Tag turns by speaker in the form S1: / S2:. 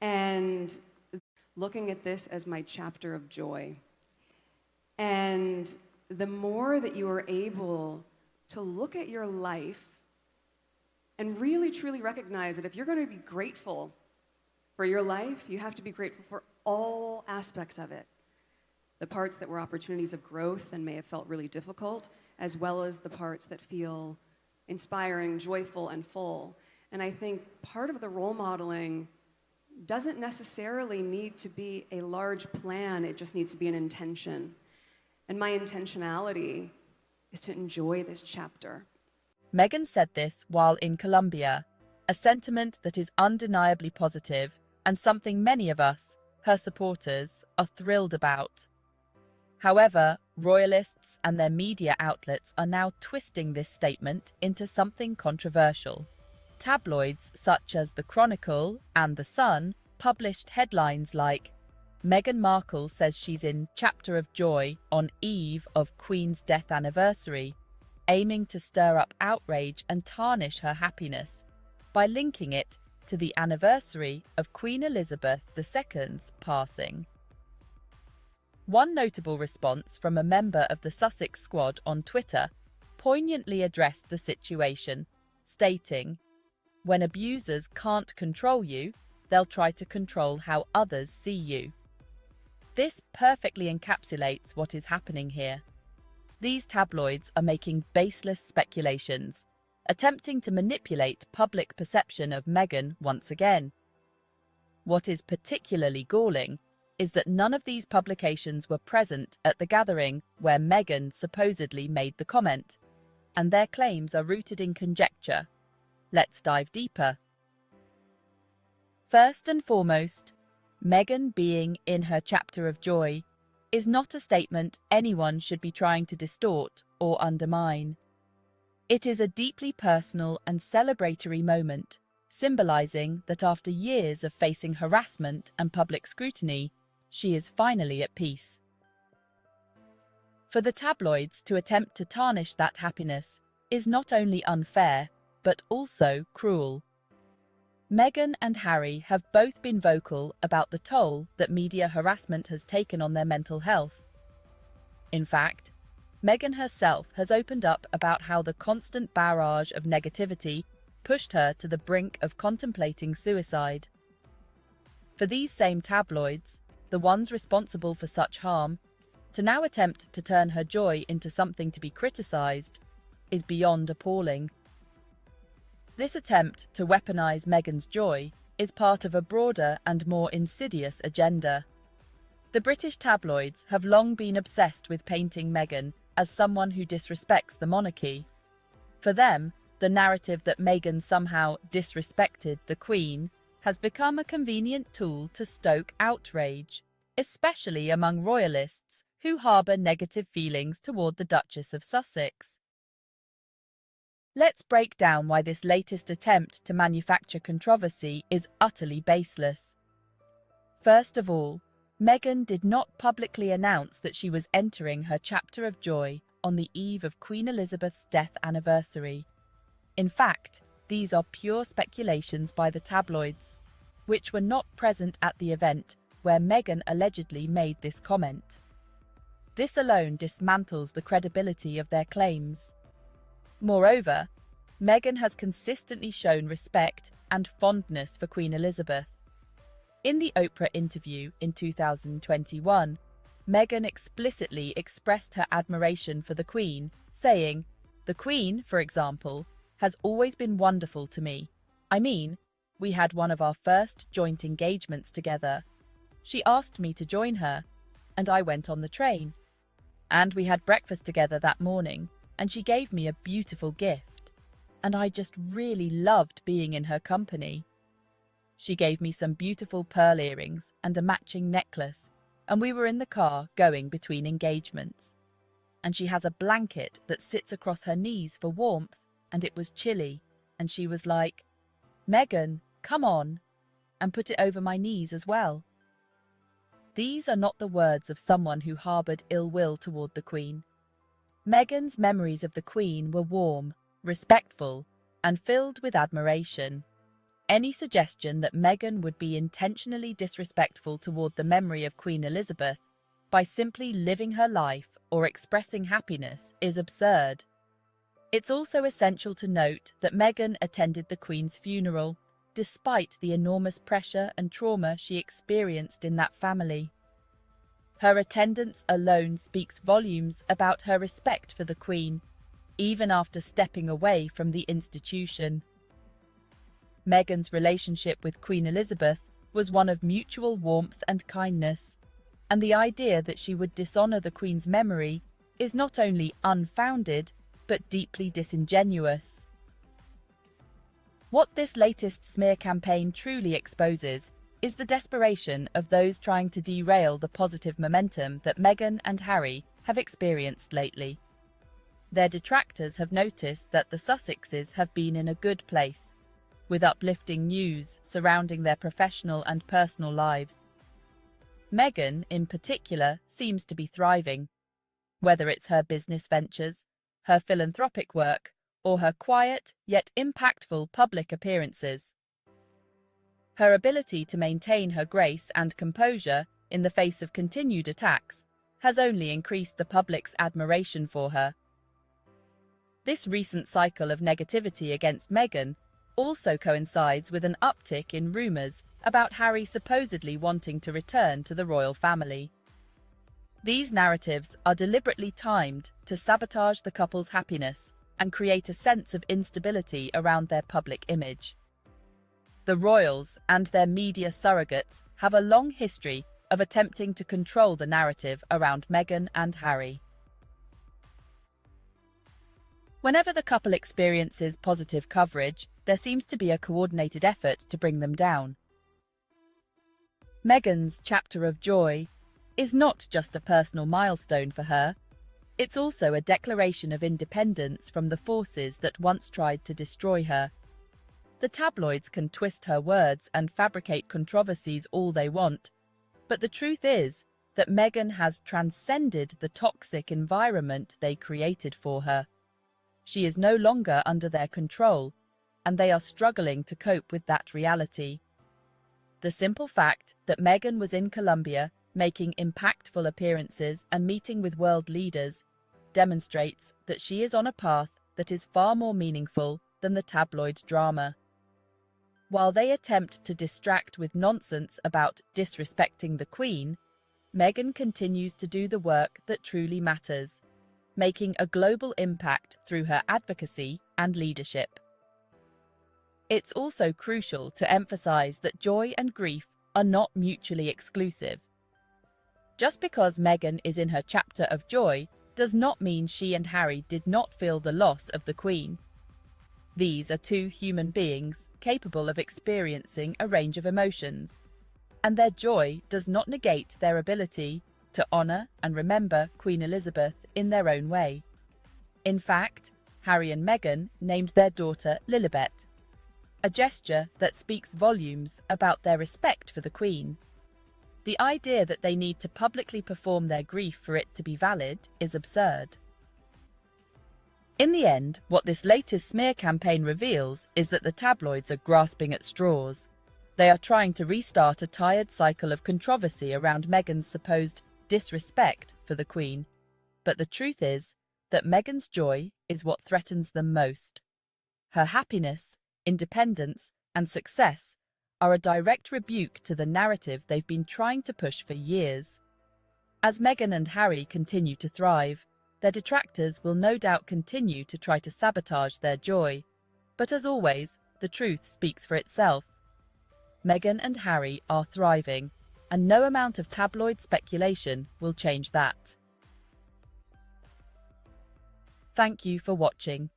S1: and looking at this as my chapter of joy. And the more that you are able to look at your life and really truly recognize that if you're going to be grateful for your life, you have to be grateful for all aspects of it. The parts that were opportunities of growth and may have felt really difficult, as well as the parts that feel inspiring, joyful, and full. And I think part of the role modeling doesn't necessarily need to be a large plan, it just needs to be an intention. And my intentionality is to enjoy this chapter.
S2: Meghan said this while in Colombia, a sentiment that is undeniably positive and something many of us, her supporters, are thrilled about. However, royalists and their media outlets are now twisting this statement into something controversial. Tabloids such as The Chronicle and The Sun published headlines like, "Meghan Markle says she's in chapter of joy on eve of Queen's death anniversary," aiming to stir up outrage and tarnish her happiness by linking it to the anniversary of Queen Elizabeth II's passing. One notable response from a member of the Sussex Squad on Twitter poignantly addressed the situation, stating, "When abusers can't control you, they'll try to control how others see you." This perfectly encapsulates what is happening here. These tabloids are making baseless speculations, attempting to manipulate public perception of Meghan once again. What is particularly galling is that none of these publications were present at the gathering where Meghan supposedly made the comment, and their claims are rooted in conjecture. Let's dive deeper. First and foremost, Meghan being in her chapter of joy is not a statement anyone should be trying to distort or undermine. It is a deeply personal and celebratory moment, symbolizing that after years of facing harassment and public scrutiny, she is finally at peace. For the tabloids to attempt to tarnish that happiness is not only unfair, but also cruel. Meghan and Harry have both been vocal about the toll that media harassment has taken on their mental health. In fact, Meghan herself has opened up about how the constant barrage of negativity pushed her to the brink of contemplating suicide. For these same tabloids, the ones responsible for such harm, to now attempt to turn her joy into something to be criticized is beyond appalling. This attempt to weaponize Meghan's joy is part of a broader and more insidious agenda. The British tabloids have long been obsessed with painting Meghan as someone who disrespects the monarchy. For them, the narrative that Meghan somehow disrespected the Queen has become a convenient tool to stoke outrage, especially among royalists who harbour negative feelings toward the Duchess of Sussex. Let's break down why this latest attempt to manufacture controversy is utterly baseless. First of all, Meghan did not publicly announce that she was entering her chapter of joy on the eve of Queen Elizabeth's death anniversary. In fact, these are pure speculations by the tabloids, which were not present at the event where Meghan allegedly made this comment. This alone dismantles the credibility of their claims. Moreover, Meghan has consistently shown respect and fondness for Queen Elizabeth. In the Oprah interview in 2021, Meghan explicitly expressed her admiration for the Queen, saying, "The Queen, for example, has always been wonderful to me. I mean, we had one of our first joint engagements together. She asked me to join her, and I went on the train. And we had breakfast together that morning, and she gave me a beautiful gift. And I just really loved being in her company. She gave me some beautiful pearl earrings and a matching necklace, and we were in the car going between engagements. And she has a blanket that sits across her knees for warmth, and it was chilly, and she was like, 'Meghan, come on,' and put it over my knees as well." These are not the words of someone who harboured ill will toward the Queen. Meghan's memories of the Queen were warm, respectful, and filled with admiration. any suggestion that Meghan would be intentionally disrespectful toward the memory of Queen Elizabeth by simply living her life or expressing happiness is absurd. It's also essential to note that Meghan attended the Queen's funeral, despite the enormous pressure and trauma she experienced in that family. Her attendance alone speaks volumes about her respect for the Queen, even after stepping away from the institution. Meghan's relationship with Queen Elizabeth was one of mutual warmth and kindness, and the idea that she would dishonor the Queen's memory is not only unfounded, but deeply disingenuous. What this latest smear campaign truly exposes is the desperation of those trying to derail the positive momentum that Meghan and Harry have experienced lately. Their detractors have noticed that the Sussexes have been in a good place, with uplifting news surrounding their professional and personal lives. Meghan, in particular, seems to be thriving, whether it's her business ventures, her philanthropic work, or her quiet yet impactful public appearances. Her ability to maintain her grace and composure in the face of continued attacks has only increased the public's admiration for her. This recent cycle of negativity against Meghan also coincides with an uptick in rumours about Harry supposedly wanting to return to the royal family. These narratives are deliberately timed to sabotage the couple's happiness and create a sense of instability around their public image. The royals and their media surrogates have a long history of attempting to control the narrative around Meghan and Harry. Whenever the couple experiences positive coverage, there seems to be a coordinated effort to bring them down. Meghan's chapter of joy is not just a personal milestone for her, it's also a declaration of independence from the forces that once tried to destroy her. The tabloids can twist her words and fabricate controversies all they want, but the truth is that Meghan has transcended the toxic environment they created for her. She is no longer under their control, and they are struggling to cope with that reality. The simple fact that Meghan was in Colombia, making impactful appearances and meeting with world leaders, demonstrates that she is on a path that is far more meaningful than the tabloid drama. While they attempt to distract with nonsense about disrespecting the Queen, Meghan continues to do the work that truly matters, making a global impact through her advocacy and leadership. It's also crucial to emphasize that joy and grief are not mutually exclusive. Just because Meghan is in her chapter of joy does not mean she and Harry did not feel the loss of the Queen. These are two human beings capable of experiencing a range of emotions, and their joy does not negate their ability to honor and remember Queen Elizabeth in their own way. In fact, Harry and Meghan named their daughter Lilibet, a gesture that speaks volumes about their respect for the Queen. The idea that they need to publicly perform their grief for it to be valid is absurd. In the end, what this latest smear campaign reveals is that the tabloids are grasping at straws. They are trying to restart a tired cycle of controversy around Meghan's supposed disrespect for the Queen. But the truth is that Meghan's joy is what threatens them most. Her happiness, independence, and success are a direct rebuke to the narrative they've been trying to push for years. As Meghan and Harry continue to thrive, their detractors will no doubt continue to try to sabotage their joy. But as always, the truth speaks for itself. Meghan and Harry are thriving, and no amount of tabloid speculation will change that. Thank you for watching.